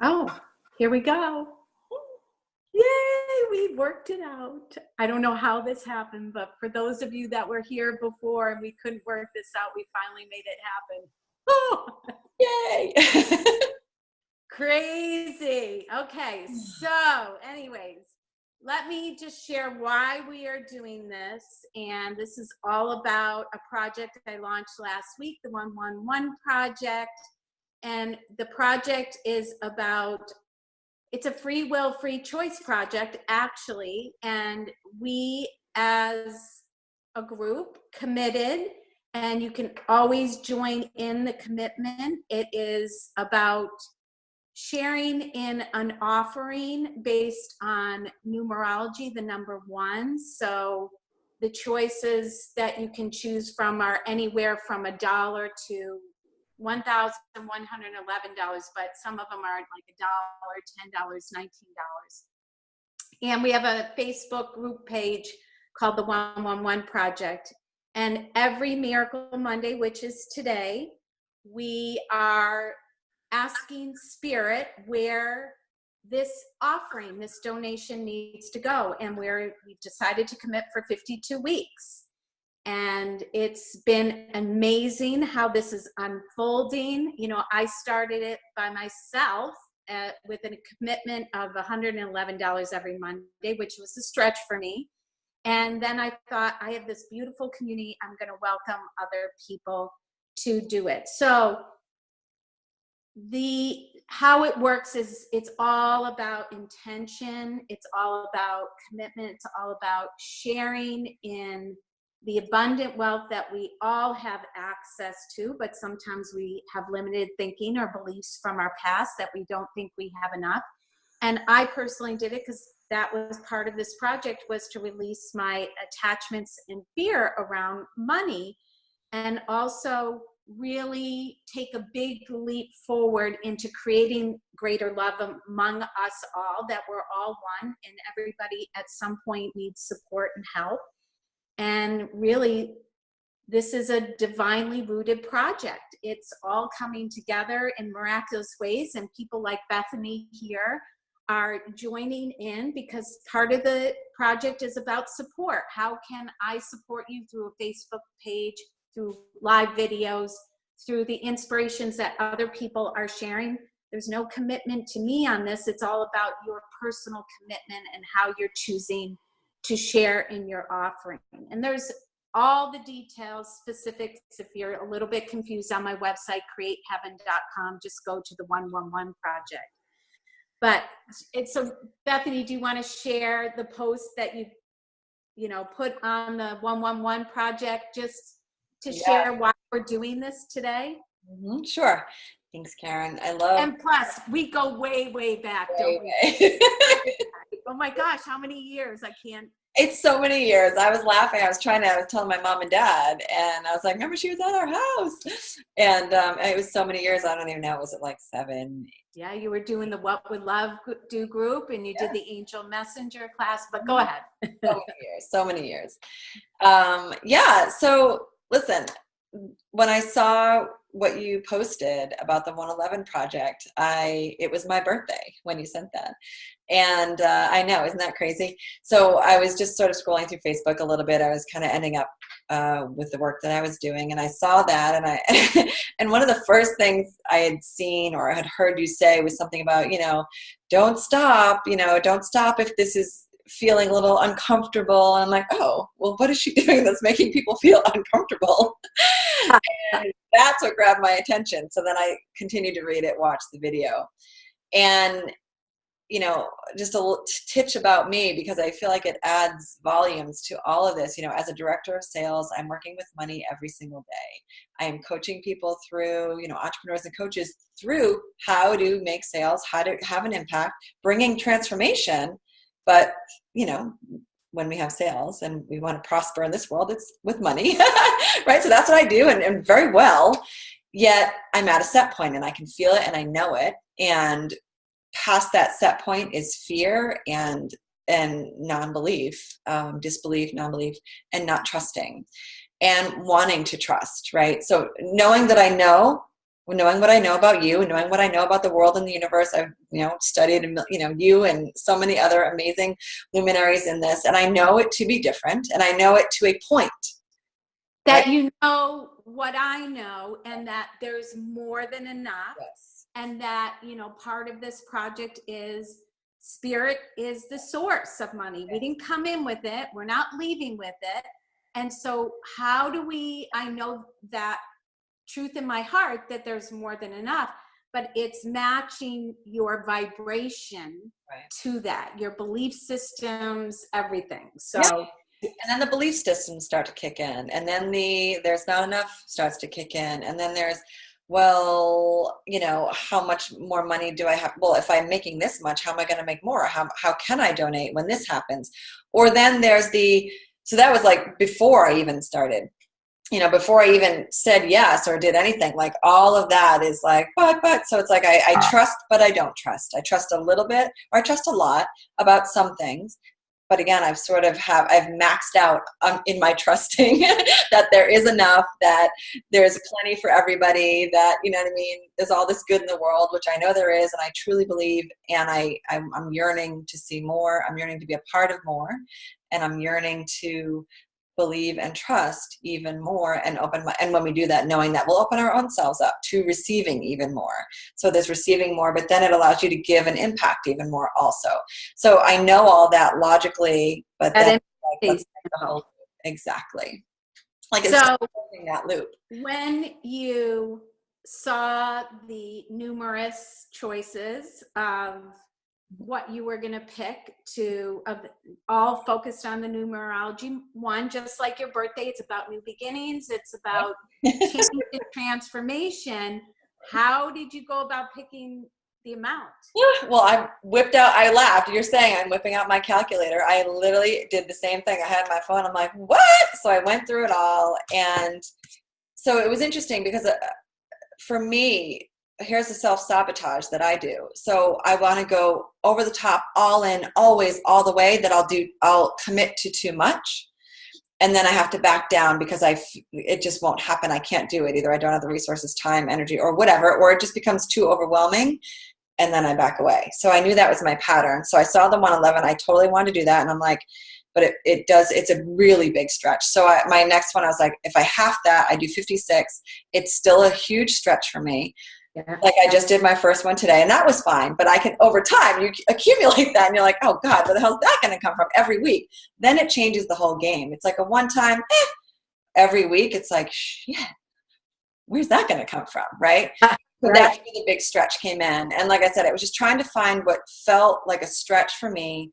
Oh, here we go. Yay, we worked it out. I don't know how this happened, but for those of you that were here before and we couldn't work this out, we finally made it happen. Oh, Yay! crazy. Okay, so anyways, let me just share why we are doing this. And this is all about a project I launched last week, the 111 project. And the project is about, it's a free will, free choice project, actually. And we, as a group, committed, and you can always join in the commitment. It is about sharing in an offering based on numerology, the number one. So the choices that you can choose from are anywhere from $1 to $1,111, but some of them are like $1, $10, $19. And we have a Facebook group page called the 111 Project. And every Miracle Monday, which is today, we are asking Spirit where this offering, this donation needs to go. And we've decided to commit for 52 weeks. And it's been amazing how this is unfolding. You know, I started it by myself with a commitment of $111 every Monday, which was a stretch for me. And then I thought, I have this beautiful community. I'm going to welcome other people to do it. So how it works is it's all about intention. It's all about commitment. It's all about sharing in the abundant wealth that we all have access to, but sometimes we have limited thinking or beliefs from our past that we don't think we have enough. And I personally did it because that was part of this project, was to release my attachments and fear around money, and also really take a big leap forward into creating greater love among us all, that we're all one and everybody at some point needs support and help. And really, this is a divinely rooted project. It's all coming together in miraculous ways, and people like Bethany here are joining in because part of the project is about support. How can I support you through a Facebook page, through live videos, through the inspirations that other people are sharing? There's no commitment to me on this. It's all about your personal commitment and how you're choosing to share in your offering. And there's all the details, specifics. If you're a little bit confused, on my website, createheaven.com, just go to the 111 project. But it's so, Bethany, do you want to share the post that you know, put on the 111 project, just to share why we're doing this today? Mm-hmm, sure. Thanks, Karen. I love. And plus, we go way, way back, don't we? Oh my gosh, how many years? I can't. It's so many years. I was laughing. I was telling my mom and dad, and I was like, remember, she was at our house. And it was so many years. I don't even know. Was it like 7? Yeah, you were doing the What Would Love Do group, and you did the Angel Messenger class, but go ahead. So many years. Yeah. So listen, when I saw what you posted about the 111 project, it was my birthday when you sent that. And I know, isn't that crazy? So I was just sort of scrolling through Facebook a little bit. I was kind of ending up with the work that I was doing, and I saw that, and and one of the first things I had seen or had heard you say was something about, don't stop, don't stop if this is feeling a little uncomfortable. And I'm like, oh, well, what is she doing that's making people feel uncomfortable? And that's what grabbed my attention. So then I continued to read it, watch the video. And just a little titch about me, because I feel like it adds volumes to all of this. As a director of sales, I'm working with money every single day. I am coaching people through, entrepreneurs and coaches through how to make sales, how to have an impact, bringing transformation. But, when we have sales and we want to prosper in this world, it's with money, right? So that's what I do, and very well. Yet I'm at a set point, and I can feel it and I know it. And past that set point is fear and non-belief, disbelief, non-belief, and not trusting and wanting to trust, right? So knowing that I know knowing what I know about you and knowing what I know about the world and the universe. I've, studied, you and so many other amazing luminaries in this. And I know it to be different. And I know it to a point. That you know what I know, and that there's more than enough. Yes. And that, part of this project is spirit is the source of money. We didn't come in with it. We're not leaving with it. And so how do I know that truth in my heart that there's more than enough, but it's matching your vibration to that, your belief systems, everything. So, and then the belief systems start to kick in, and then there's not enough starts to kick in. And then there's, well, how much more money do I have? Well, if I'm making this much, how am I going to make more? How can I donate when this happens? Or then there's so that was like before I even started, before I even said yes or did anything, like all of that is like, but, so it's like, I trust, but I don't trust. I trust a little bit, or I trust a lot about some things. But again, I've maxed out in my trusting that there is enough, that there's plenty for everybody, that, you know what I mean? There's all this good in the world, which I know there is, and I truly believe, and I'm yearning to see more. I'm yearning to be a part of more, and I'm yearning to believe and trust even more, and and when we do that, knowing that we'll open our own selves up to receiving even more. So there's receiving more, but then it allows you to give and impact even more also. So I know all that logically, but then exactly. Like it's so that loop. When you saw the numerous choices of what you were going to pick all focused on the numerology one, just like your birthday, it's about new beginnings, it's about change and transformation. How did you go about picking the amount? Well, I laughed. You're saying I'm whipping out my calculator. I literally did the same thing. I had my phone. I'm like, what? So I went through it all. And so it was interesting because for me, here's the self-sabotage that I do. So I want to go over the top, all in, always, all the way, that I'll commit to too much. And then I have to back down because it just won't happen. I can't do it. Either I don't have the resources, time, energy, or whatever, or it just becomes too overwhelming. And then I back away. So I knew that was my pattern. So I saw the 111. I totally wanted to do that. And I'm like, but it's a really big stretch. So my next one, I was like, if I half that, I do 56. It's still a huge stretch for me. Yeah. Like I just did my first one today, and that was fine. But I can, over time, you accumulate that, and you're like, oh God, where the hell's that going to come from every week? Then it changes the whole game. It's like a one-time, every week. It's like, shit, where's that going to come from, right? So that's where the big stretch came in. And like I said, it was just trying to find what felt like a stretch for me,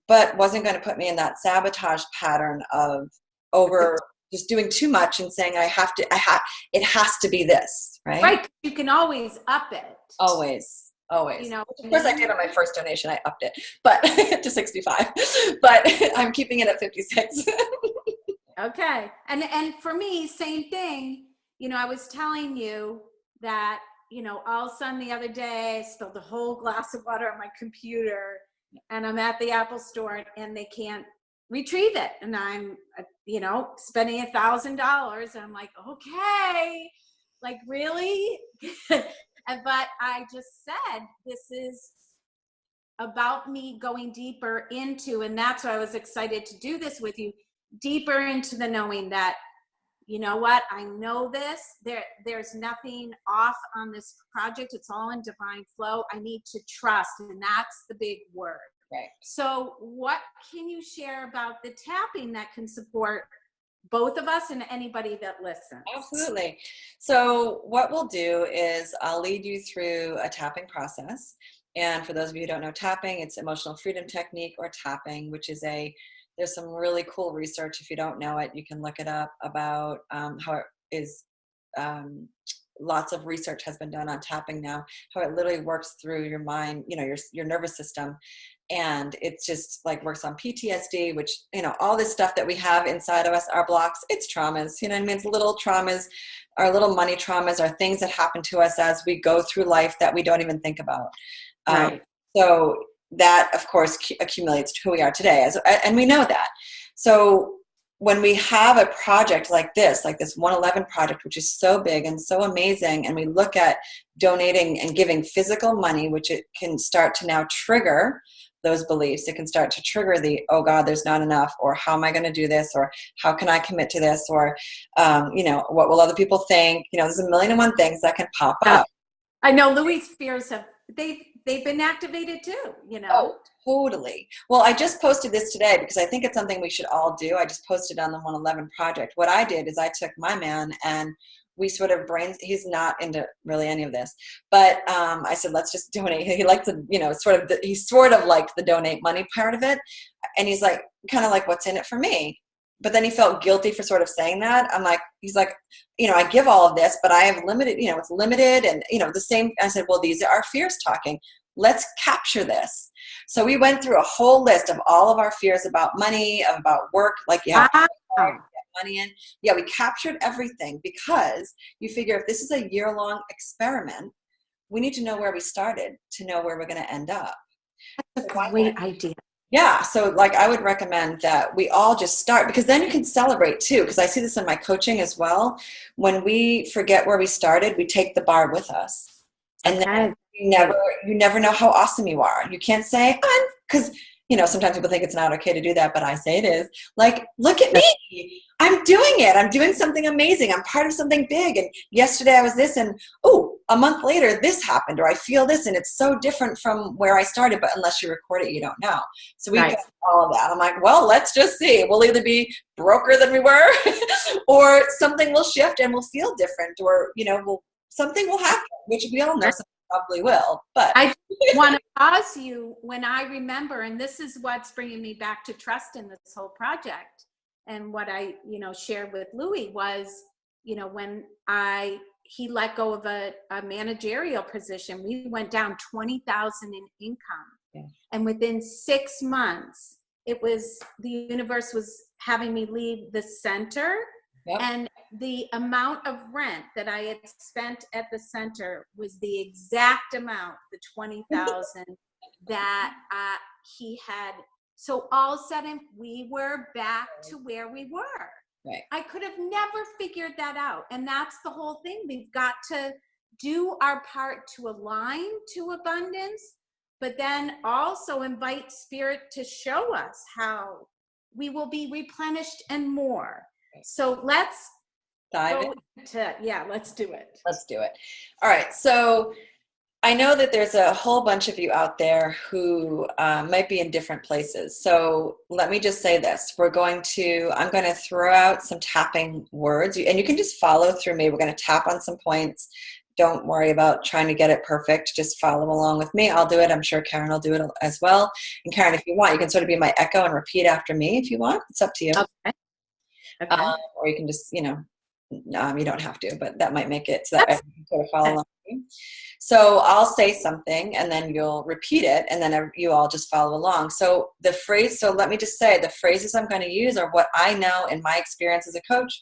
but wasn't going to put me in that sabotage pattern of just doing too much and saying it has to be this, right? Right. You can always up it. Always. Of course I did on my first donation, I upped it, but to 65, but I'm keeping it at 56. Okay. And for me, same thing. I was telling you that, all of a sudden the other day, I spilled a whole glass of water on my computer, and I'm at the Apple store and they can't retrieve it. And I'm, spending $1,000. And I'm like, okay, like really? But I just said, this is about me going deeper into, and that's why I was excited to do this with you, deeper into the knowing that, you know what, I know this, there's nothing off on this project. It's all in divine flow. I need to trust. And that's the big word. Right. So what can you share about the tapping that can support both of us and anybody that listens? Absolutely. So what we'll do is I'll lead you through a tapping process. And for those of you who don't know tapping, it's emotional freedom technique, or tapping, which is there's some really cool research. If you don't know it, you can look it up about how it is. Lots of research has been done on tapping now, how it literally works through your mind, your nervous system. And it's just like works on PTSD, which, all this stuff that we have inside of us, our blocks, it's traumas, you know what I mean? It's little traumas, our little money traumas are things that happen to us as we go through life that we don't even think about. Right. So that, of course, accumulates to who we are today. And we know that. So when we have a project like this 111 project, which is so big and so amazing, and we look at donating and giving physical money, which it can start to now trigger those beliefs. It can start to trigger the, oh God, there's not enough, or how am I going to do this, or how can I commit to this, or what will other people think? There's a million and one things that can pop up. I know Louis' fears they've been activated too, Oh, totally. Well, I just posted this today because I think it's something we should all do. I just posted on the 111 project. What I did is I took my man and we sort of he's not into really any of this, but I said, let's just donate. He likes to, he's sort of liked the donate money part of it. And he's like, kind of like, what's in it for me? But then he felt guilty for sort of saying that. He's like, I give all of this, but I have limited, it's limited. And, the same, I said, well, these are our fears talking. Let's capture this. So we went through a whole list of all of our fears about money, about work, like you have to get money in. Yeah, we captured everything because you figure if this is a year-long experiment, we need to know where we started to know where we're going to end up. That's a great idea. Yeah, so I would recommend that we all just start, because then you can celebrate too, because I see this in my coaching as well. When we forget where we started, we take the bar with us. And then you never know how awesome you are. You can't say, because sometimes people think it's not okay to do that, but I say it is. Like, look at me. I'm doing it. I'm doing something amazing. I'm part of something big. And yesterday I was this, and a month later this happened, or I feel this, and it's so different from where I started. But unless you record it, you don't know. So we got all of that. I'm like, well, let's just see. We'll either be broker than we were, or something will shift and we'll feel different, or something will happen, which we all know something probably will. But I want to pause you when I remember, and this is what's bringing me back to trust in this whole project. And what I, shared with Louis was, when he let go of a managerial position, we went down 20,000 in income. Yeah. And within 6 months, the universe was having me leave the center. Yep. And the amount of rent that I had spent at the center was the exact amount, the 20,000 that he had. So all of a sudden we were back to where we were. Right. I could have never figured that out. And that's the whole thing. We've got to do our part to align to abundance, but then also invite spirit to show us how we will be replenished and more. So let's dive into, let's do it. Let's do it. All right. So I know that there's a whole bunch of you out there who might be in different places. So let me just say this. I'm going to throw out some tapping words, and you can just follow through me. We're going to tap on some points. Don't worry about trying to get it perfect. Just follow along with me. I'll do it. I'm sure Karen will do it as well. And Karen, if you want, you can sort of be my echo and repeat after me if you want. It's up to you. Okay. Or you can just, you don't have to, but that might make it so that everyone can sort of follow along. So I'll say something and then you'll repeat it, and then you all just follow along. So let me just say the phrases I'm going to use are what I know in my experience as a coach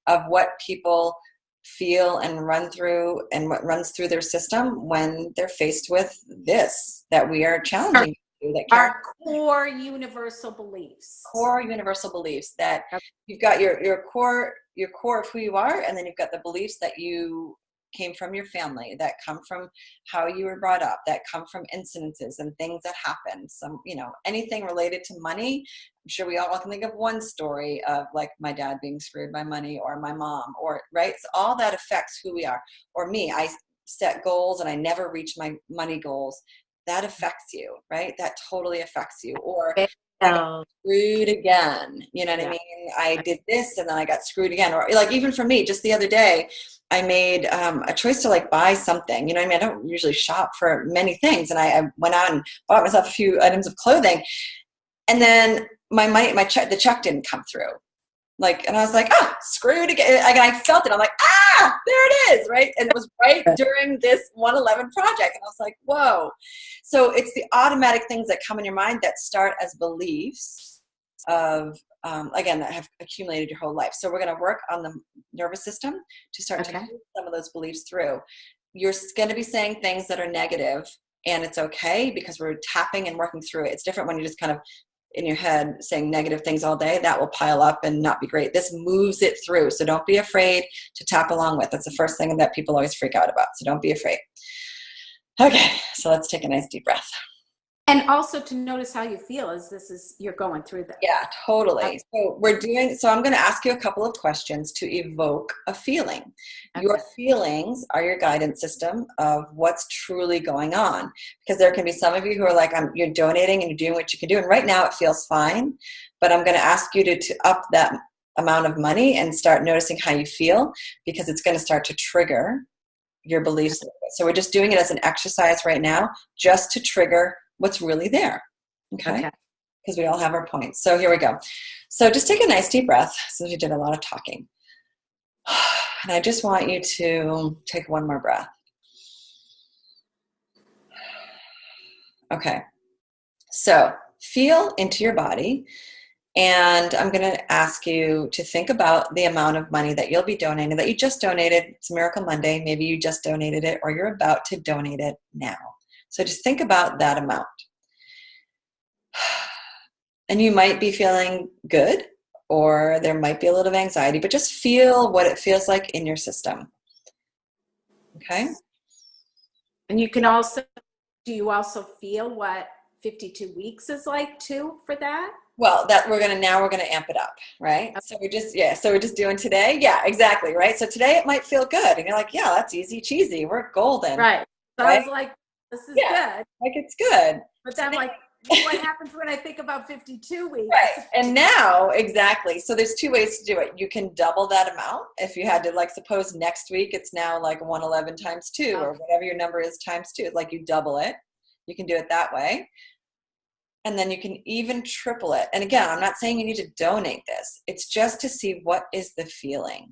of what people feel and run through, and what runs through their system when they're faced with this that we are challenging. Our core universal beliefs. Core universal beliefs that you've got your core of who you are, and then you've got the beliefs that you came from your family, that come from how you were brought up, that come from incidences and things that happen. Some, anything related to money. I'm sure we all can think of one story of like my dad being screwed by money, or my mom, or right. So all that affects who we are. Or me, I set goals and I never reach my money goals. That affects you, right? That totally affects you. Or I got screwed again. You know what I mean? I did this and then I got screwed again. Or like even for me, just the other day, I made a choice to buy something. You know what I mean? I don't usually shop for many things. And I went out and bought myself a few items of clothing. And then the check didn't come through. And I was like, screwed again. I felt it. I'm like, there it is, right? And it was right during this 111 project. And I was like, whoa. So it's the automatic things that come in your mind that start as beliefs of, again, that have accumulated your whole life. So we're going to work on the nervous system to start to move some of those beliefs through. You're going to be saying things that are negative, and it's okay because we're tapping and working through it. It's different when you just kind of in your head saying negative things all day, that will pile up and not be great. This moves it through. So don't be afraid to tap along with. That's the first thing that people always freak out about. So don't be afraid. Okay, so let's take a nice deep breath. And also to notice how you feel as you're going through this. Yeah, totally. So I'm going to ask you a couple of questions to evoke a feeling. Okay. Your feelings are your guidance system of what's truly going on. Because there can be some of you who are like, you're donating and you're doing what you can do. And right now it feels fine, but I'm going to ask you to up that amount of money and start noticing how you feel, because it's going to start to trigger your beliefs. So we're just doing it as an exercise right now, just to trigger what's really there. Okay. Because we all have our points. So here we go. So just take a nice deep breath, since we did a lot of talking. And I just want you to take one more breath. Okay. So feel into your body. And I'm going to ask you to think about the amount of money that you'll be donating, that you just donated. It's Miracle Monday. Maybe you just donated it, or you're about to donate it now. So just think about that amount. And you might be feeling good, or there might be a little anxiety, but just feel what it feels like in your system. Okay? And do you also feel what 52 weeks is like too for that? Well, we're gonna amp it up, right? Okay. So we're just doing today. Yeah, exactly, right? So today it might feel good, and you're like, yeah, that's easy cheesy. We're golden. Right. So right? I was like, this is good. Like it's good. But then like, what happens when I think about 52 weeks? Right. And now, exactly. So there's two ways to do it. You can double that amount. If you had to, like, suppose next week it's now like 111 times 2, or whatever your number is times 2. Like you double it. You can do it that way. And then you can even triple it. And again, I'm not saying you need to donate this. It's just to see what is the feeling.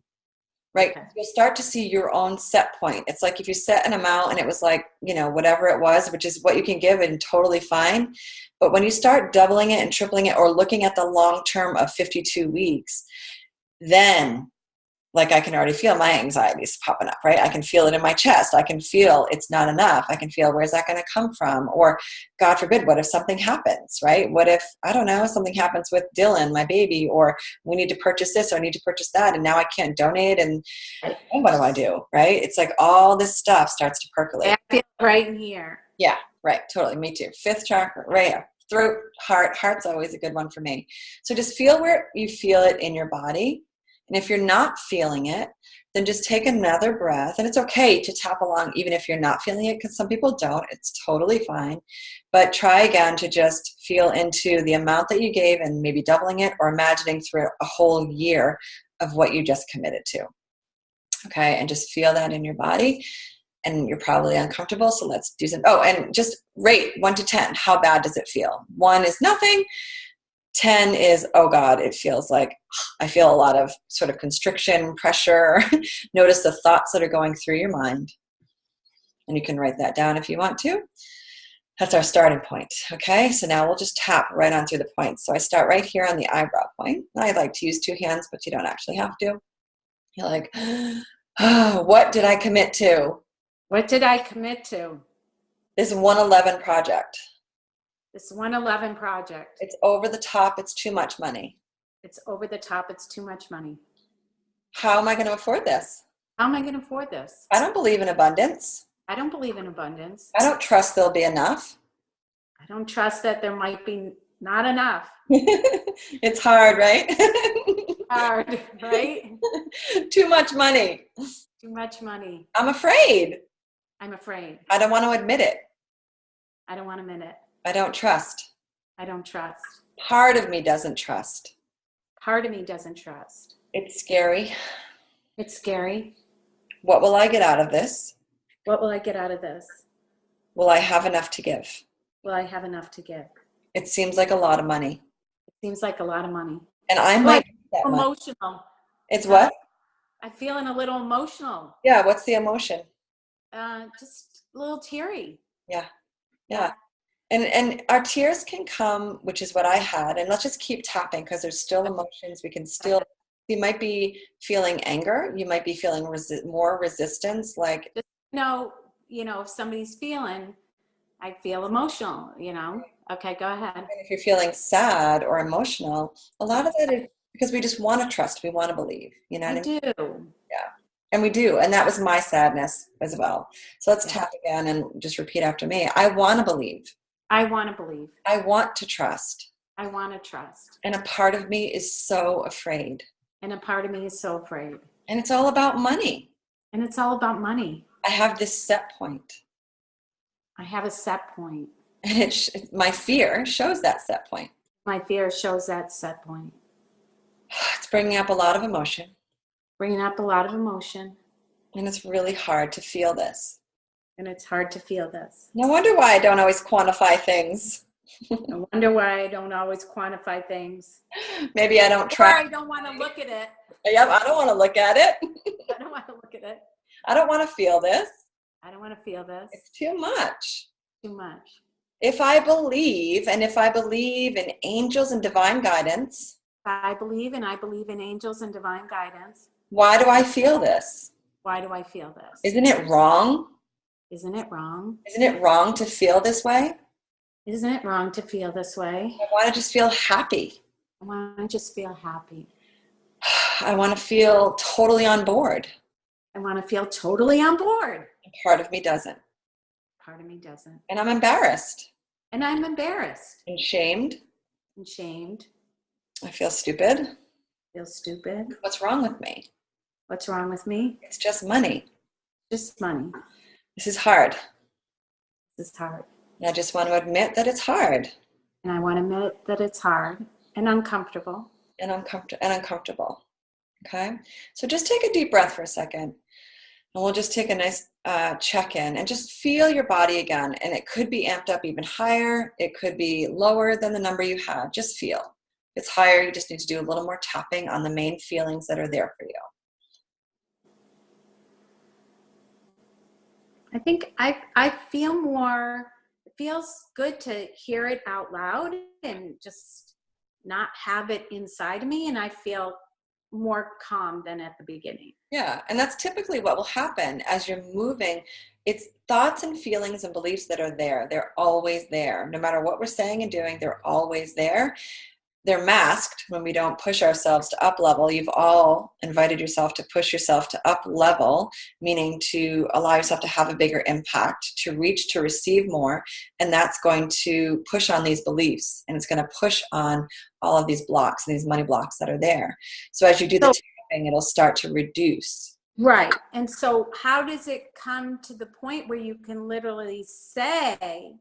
Right? Okay. You'll start to see your own set point. It's like if you set an amount and it was like, whatever it was, which is what you can give, and totally fine. But when you start doubling it and tripling it, or looking at the long term of 52 weeks, then, like, I can already feel my anxieties popping up, right? I can feel it in my chest. I can feel it's not enough. I can feel, where's that going to come from? Or God forbid, what if something happens, right? What if, I don't know, something happens with Dylan, my baby, or we need to purchase this, or I need to purchase that, and now I can't donate, and what do I do, right? It's like all this stuff starts to percolate. I feel right in here. Yeah, right, totally, me too. 5th chakra, right here. Throat, heart's always a good one for me. So just feel where you feel it in your body. And if you're not feeling it, then just take another breath. And it's okay to tap along even if you're not feeling it, because some people don't. It's totally fine. But try again to just feel into the amount that you gave, and maybe doubling it, or imagining through a whole year of what you just committed to. Okay, and just feel that in your body. And you're probably uncomfortable, so let's do some. Oh, and just rate 1 to 10. How bad does it feel? 1 is nothing. 10 is, oh God, it feels like I feel a lot of sort of constriction, pressure. Notice the thoughts that are going through your mind. And you can write that down if you want to. That's our starting point. Okay, so now we'll just tap right on through the points. So I start right here on the eyebrow point. I like to use 2 hands, but you don't actually have to. You're like, oh, what did I commit to? What did I commit to? This 111 project. This 111 project. It's over the top. It's too much money. It's over the top. It's too much money. How am I going to afford this? How am I going to afford this? I don't believe in abundance. I don't believe in abundance. I don't trust there'll be enough. I don't trust that there might be not enough. It's hard, right? Hard, right? Too much money. Too much money. I'm afraid. I'm afraid. I don't want to admit it. I don't want to admit it. I don't trust. I don't trust. Part of me doesn't trust. Part of me doesn't trust. It's scary. It's scary. What will I get out of this? What will I get out of this? Will I have enough to give? Will I have enough to give? It seems like a lot of money. It seems like a lot of money. And I might get that emotional. Money. It's what? I'm feeling a little emotional. Yeah, what's the emotion? Just a little teary. Yeah. Yeah. And our tears can come, which is what I had. And let's just keep tapping, because there's still emotions. We can still, you might be feeling anger. You might be feeling more resistance. Like, if somebody's feeling I feel emotional, Okay, go ahead. And if you're feeling sad or emotional, a lot of that is because we just want to trust, we want to believe, you know what I I mean? do. Yeah. And we do. And that was my sadness as well. So let's Yeah. tap again and just repeat after me. I want to believe. I want to believe. I want to trust. I want to trust. And a part of me is so afraid. And a part of me is so afraid. And it's all about money. And it's all about money. I have this set point. I have a set point. And my fear shows that set point. My fear shows that set point. It's bringing up a lot of emotion. Bringing up a lot of emotion. And it's really hard to feel this. And it's hard to feel this. No wonder why I don't always quantify things. No wonder why I don't always quantify things. Maybe I don't Or try. I don't want to look at it. Yep, I don't want to look at it. I don't want to look at it. I don't want to feel this. I don't want to feel this. It's too much. Too much. If I believe in angels and divine guidance, I believe in angels and divine guidance. why do I feel this? Why do I feel this? Isn't it wrong? Isn't it wrong? Isn't it wrong to feel this way? Isn't it wrong to feel this way? I want to just feel happy. I want to just feel happy. I want to feel totally on board. I want to feel totally on board. And part of me doesn't. Part of me doesn't. And I'm embarrassed. And I'm embarrassed. And shamed. And shamed. I feel stupid. Feel stupid. What's wrong with me? What's wrong with me? It's just money. Just money. This is hard. This is hard. And I just want to admit that it's hard. And I want to admit that it's hard and uncomfortable. And uncomfortable. Okay? So just take a deep breath for a second. And we'll just take a nice check-in and just feel your body again. And it could be amped up even higher. It could be lower than the number you had. Just feel. If it's higher, you just need to do a little more tapping on the main feelings that are there for you. I think I feel more, it feels good to hear it out loud and just not have it inside of me. And I feel more calm than at the beginning. Yeah, and that's typically what will happen as you're moving. It's thoughts and feelings and beliefs that are there. They're always there. No matter what we're saying and doing, they're always there. They're masked when we don't push ourselves to up level. You've all invited yourself to push yourself to up level, meaning to allow yourself to have a bigger impact, to reach, to receive more. And that's going to push on these beliefs, and it's going to push on all of these blocks and these money blocks that are there. So as you do the tapping, it'll start to reduce. Right. And so how does it come to the point where you can literally say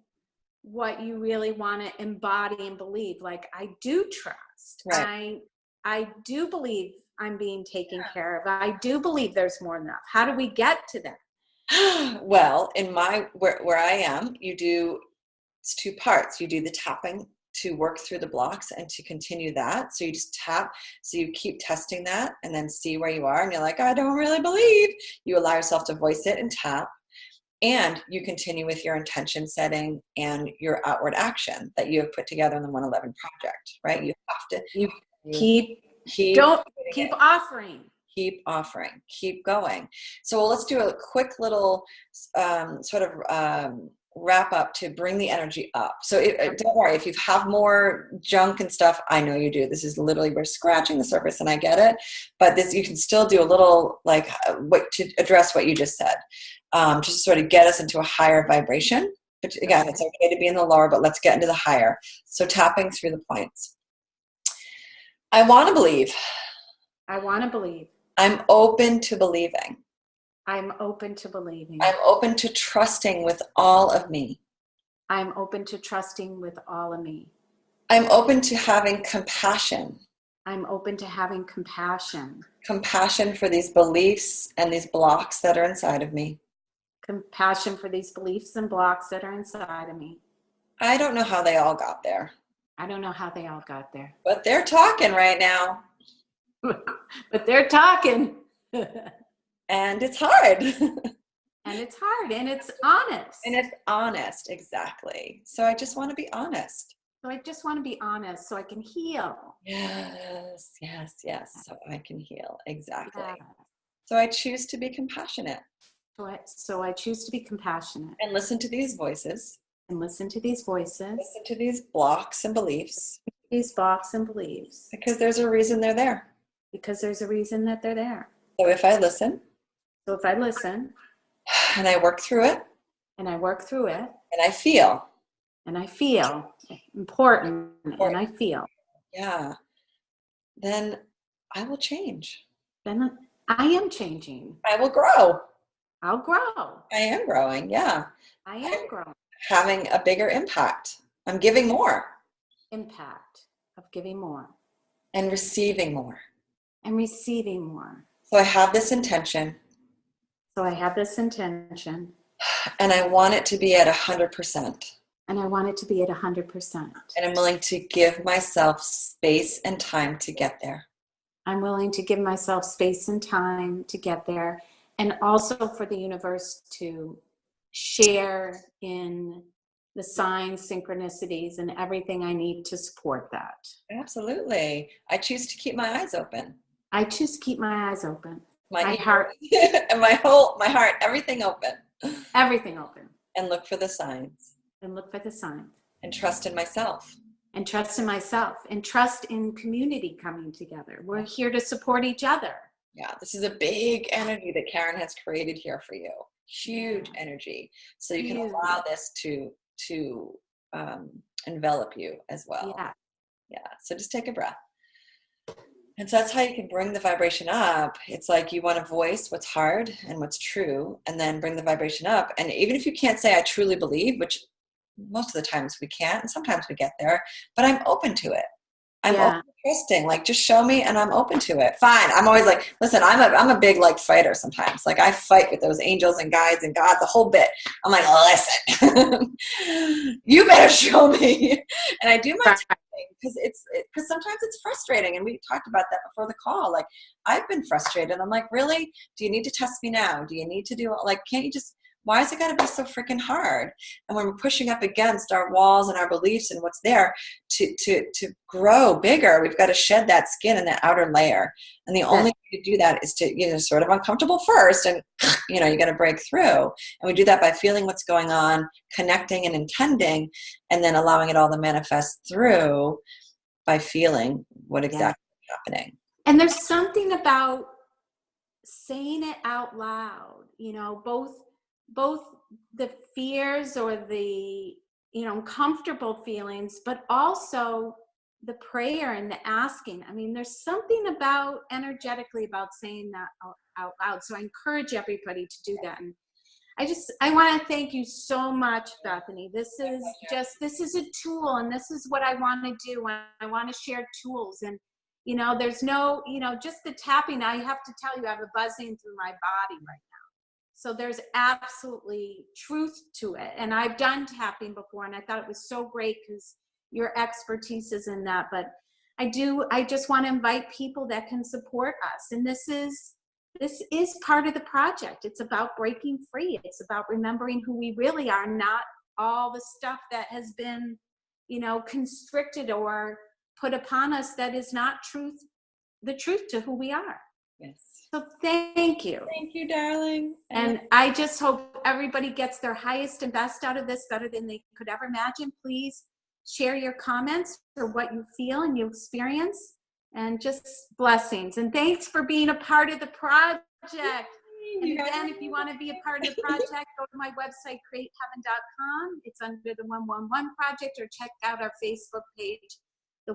what you really want to embody and believe? Like, I do trust. Right. I do believe I'm being taken care of. I do believe there's more than enough. How do we get to that? Well, in where I am, it's two parts. You do the tapping to work through the blocks and to continue that. So you just tap. So you keep testing that and then see where you are. And you're like, I don't really believe. You allow yourself to voice it and tap. And you continue with your intention setting and your outward action that you have put together in the 111 project, right? You have to keep offering. Keep offering, keep going. So let's do a quick little wrap up to bring the energy up. So don't worry, if you have more junk and stuff, I know you do. This is literally, we're scratching the surface and I get it, but you can still do a little to address what you just said. Just to sort of get us into a higher vibration. But again, it's okay to be in the lower, but let's get into the higher. So tapping through the points. I want to believe. I want to believe. I'm open to believing. I'm open to believing. I'm open to trusting with all of me. I'm open to trusting with all of me. I'm open to having compassion. I'm open to having compassion. Compassion for these beliefs and these blocks that are inside of me. Compassion for these beliefs and blocks that are inside of me. I don't know how they all got there. I don't know how they all got there. But they're talking right now. But they're talking. And it's hard. And it's hard. And it's honest. And it's honest, exactly. So I just want to be honest. So I just want to be honest so I can heal. Yes. So I can heal, exactly. Yeah. So I choose to be compassionate. So I choose to be compassionate. And listen to these voices. and listen to these voices, listen to these blocks and beliefs, these blocks and beliefs, because there's a reason they're there. because there's a reason that they're there. So if I listen So if I listen and I work through it and I work through it and I feel, important, and I feel, yeah, then I will change. then I am changing. I will grow. I'll grow. I am growing. Yeah. I am growing. Having a bigger impact. I'm giving more Impact of giving more and receiving more. and receiving more. So I have this intention So I have this intention, and I want it to be at 100%. and I want it to be at 100%. And I'm willing to give myself space and time to get there. I'm willing to give myself space and time to get there, and also for the universe to share in the signs, synchronicities, and everything I need to support that. Absolutely. I choose to keep my eyes open. I choose to keep my eyes open, my Ears, heart, and my heart, everything open. everything open, And look for the signs. and look for the signs. And trust in myself. And trust in myself, and trust in community coming together. We're here to support each other. Yeah, this is a big energy that Karen has created here for you. Huge energy. So you can allow this to envelop you as well. Yeah. Yeah. So just take a breath. And so that's how you can bring the vibration up. It's like you want to voice what's hard and what's true, and then bring the vibration up. And even if you can't say, I truly believe, which most of the times we can't, and sometimes we get there, but I'm open to it. I'm open to trusting, like, just show me and I'm open to it. Fine. I'm always like, listen, I'm a big like fighter sometimes. Like I fight with those angels and guides and God, the whole bit. I'm like, listen, you better show me. And I do my testing because sometimes it's frustrating. And we talked about that before the call. Like I've been frustrated. I'm like, really? Do you need to test me now? Do you need to do, like, can't you just, why is it got to be so freaking hard? And when we're pushing up against our walls and our beliefs and what's there to grow bigger, we've got to shed that skin and that outer layer. And the only way to do that is to, sort of uncomfortable first. And, you got to break through. And we do that by feeling what's going on, connecting and intending, and then allowing it all to manifest through by feeling what exactly is happening. And there's something about saying it out loud, both the fears or the uncomfortable feelings, but also the prayer and the asking. I mean, there's something about energetically about saying that out loud. So I encourage everybody to do that. And I want to thank you so much, Bethany. This is a tool, and this is what I want to do. I want to share tools, and there's no, just the tapping. I have to tell you, I have a buzzing through my body right now. So there's absolutely truth to it. And I've done tapping before, and I thought it was so great because your expertise is in that. But I just want to invite people that can support us. And this is part of the project. It's about breaking free. It's about remembering who we really are, not all the stuff that has been, constricted or put upon us that is not the truth to who we are. Yes. So thank you. Thank you, darling. And I just hope everybody gets their highest and best out of this, better than they could ever imagine. Please share your comments or what you feel and you experience, and just blessings. And thanks for being a part of the project. And again, if you want to be a part of the project, go to my website, createheaven.com. It's under the 111 Project, or check out our Facebook page, the